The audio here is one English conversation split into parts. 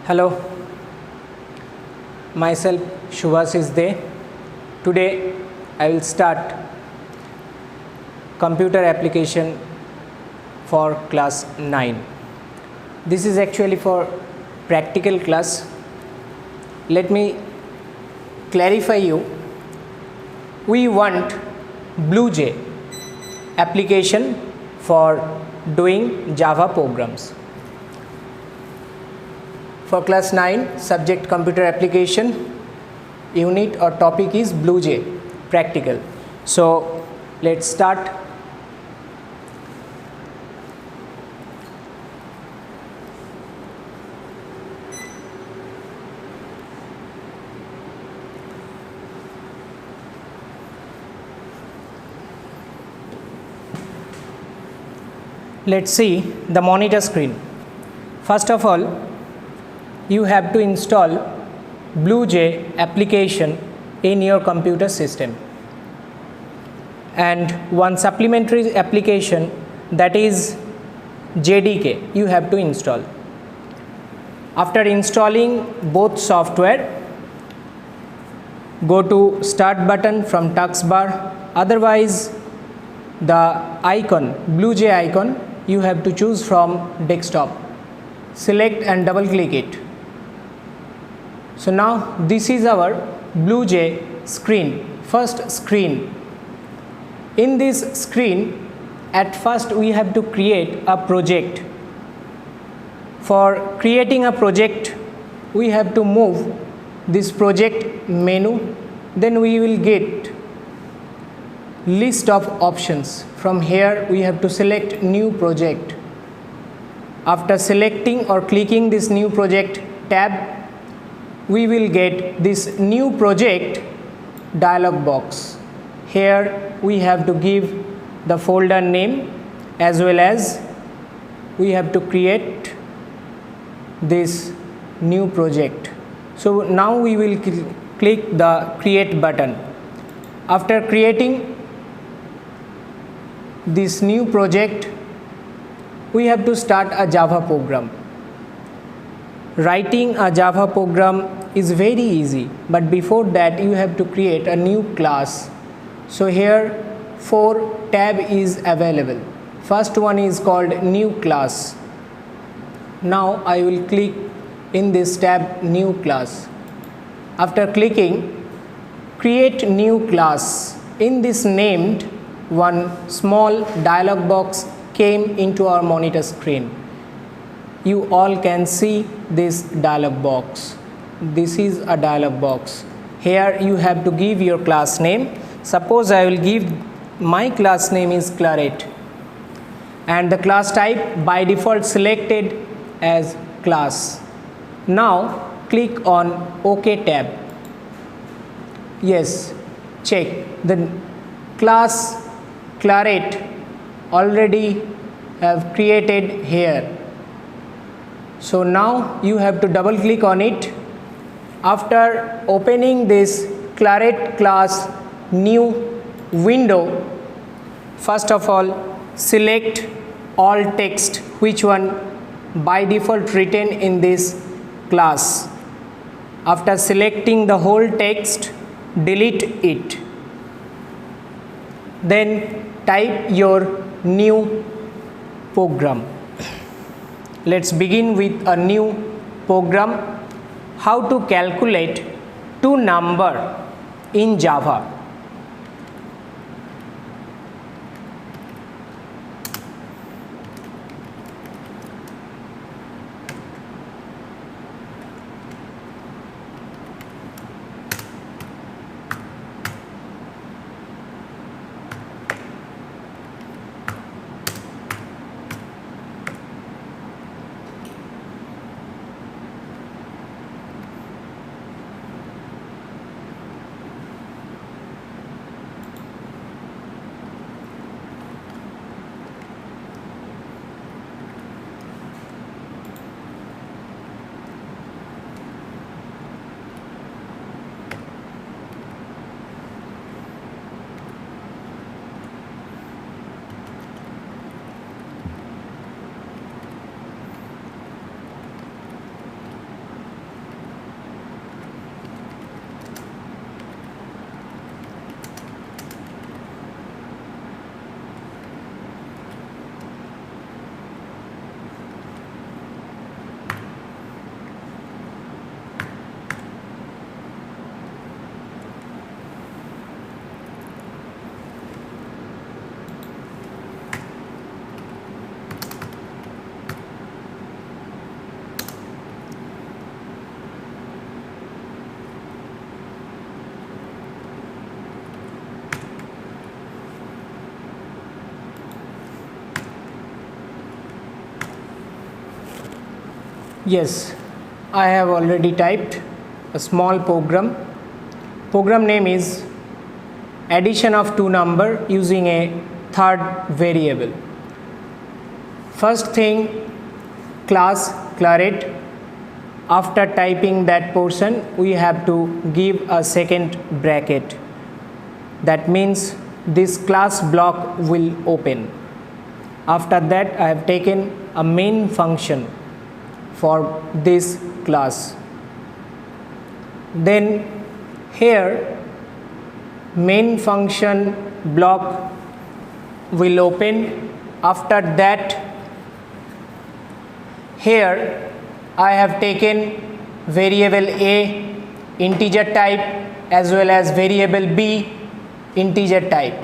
Hello, myself Shubhasish De. Today I will start computer application for class 9. This is actually for practical class. Let me clarify you. We want BlueJ application for doing Java programs. For class 9, subject computer application, unit or topic is BlueJ practical. So let's start. Let's see the monitor screen. First of all, you have to install BlueJ application in your computer system, and one supplementary application, that is JDK, you have to install. After installing both software, go to start button from taskbar. Otherwise, the icon, BlueJ icon, you have to choose from desktop. Select and double click it. So now this is our BlueJ screen, first screen. In this screen, at first we have to create a project. For creating a project, we have to move this project menu. Then we will get list of options. From here we have to select new project. After selecting or clicking this new project tab, we will get this new project dialog box. Here we have to give the folder name, as well as we have to create this new project. So now we will click the create button. After creating this new project, we have to start a Java program. Writing a Java program is very easy, but before that you have to create a new class. So here 4 tab is available. First one is called new class. Now I will click in this tab new class. After clicking create new class, in this named, one small dialog box came into our monitor screen. You all can see this dialog box. This is a dialog box. Here you have to give your class name. Suppose I will give my class name is Claret, and the class type by default selected as class. Now click on OK tab. Yes, check the class Claret already have created here. So now you have to double click on it. After opening this Claret class new window, first of all select all text, which one by default written in this class. After selecting the whole text, delete it. Then type your new program. Let's begin with a new program. How to calculate 2 number in Java. Yes, I have already typed a small program. Program name is addition of two number using a third variable. First thing, class Claret. After typing that portion, we have to give a second bracket. That means this class block will open. After that, I have taken a main function for this class. Then here main function block will open. After that, here I have taken variable A integer type as well as variable B integer type.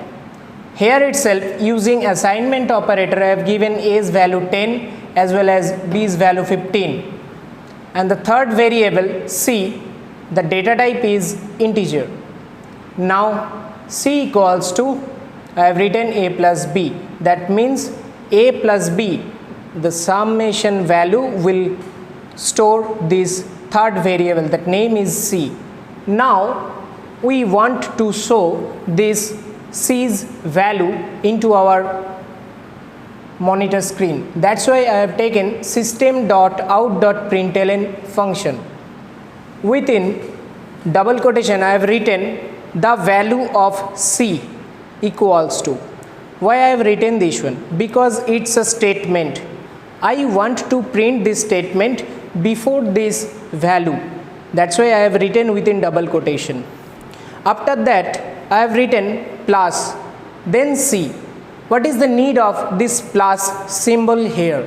Here itself, using assignment operator, I have given A's value 10 as well as B's value 15, and the third variable C, the data type is integer. Now C equals to, I have written A plus B. That means A plus B, the summation value will store this third variable, that name is C. Now we want to show this C's value into our monitor screen. That's why I have taken system.out.println function. Within double quotation, I have written the value of C equals to. Why I have written this one? Because it's a statement. I want to print this statement before this value. That's why I have written within double quotation. After that, I have written plus, then C. What is the need of this plus symbol here?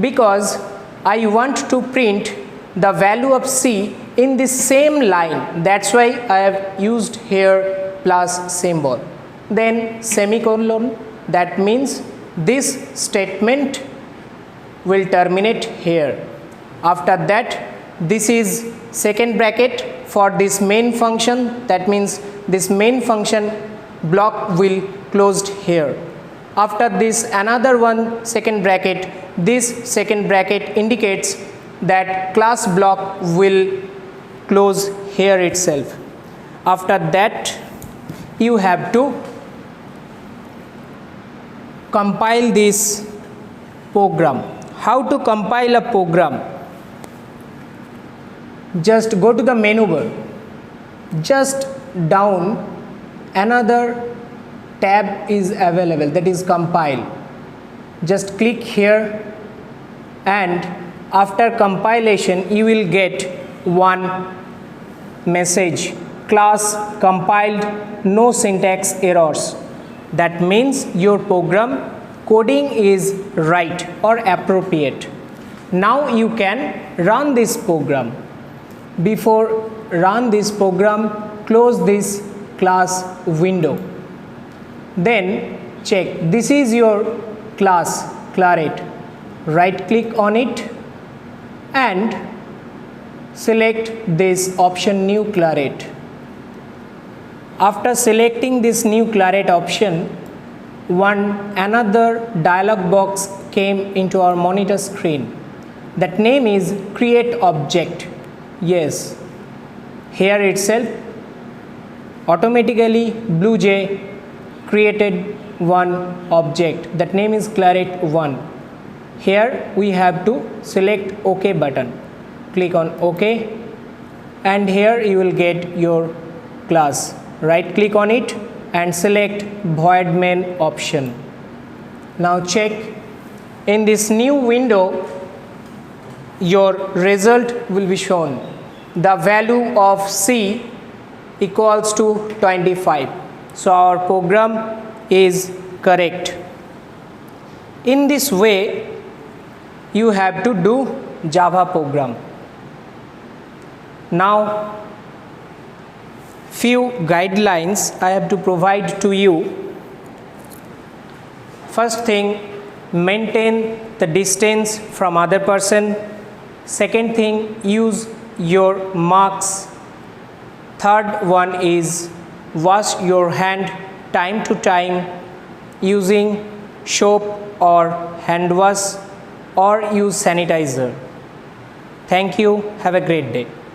Because I want to print the value of C in the same line. That's why I have used here plus symbol. Then semicolon, that means this statement will terminate here. After that, this is second bracket for this main function. That means this main function block will closed here. After this, another one second bracket. This second bracket indicates that class block will close here itself. After that, you have to compile this program. How to compile a program? Just go to the menu bar, just down another tab is available, that is compile. Just click here, and after compilation you will get one message, class compiled, no syntax errors. That means your program coding is right or appropriate. Now you can run this program. Before run this program, close this class window. Then check, this is your class Claret. Right click on it and select this option new Claret. After selecting this new Claret option, another dialog box came into our monitor screen. That name is create object. Yes, here itself automatically BlueJ created one object, that name is Claret 1. Here we have to select OK button. Click on OK, and here you will get your class. Right click on it and select void main option. Now check, in this new window your result will be shown. The value of C equals to 25. So our program is correct. In this way you have to do Java program. Now few guidelines I have to provide to you. First thing, maintain the distance from other person. Second thing, use your marks. Third one is wash your hand time to time using soap or hand wash, or use sanitizer. Thank you. Have a great day.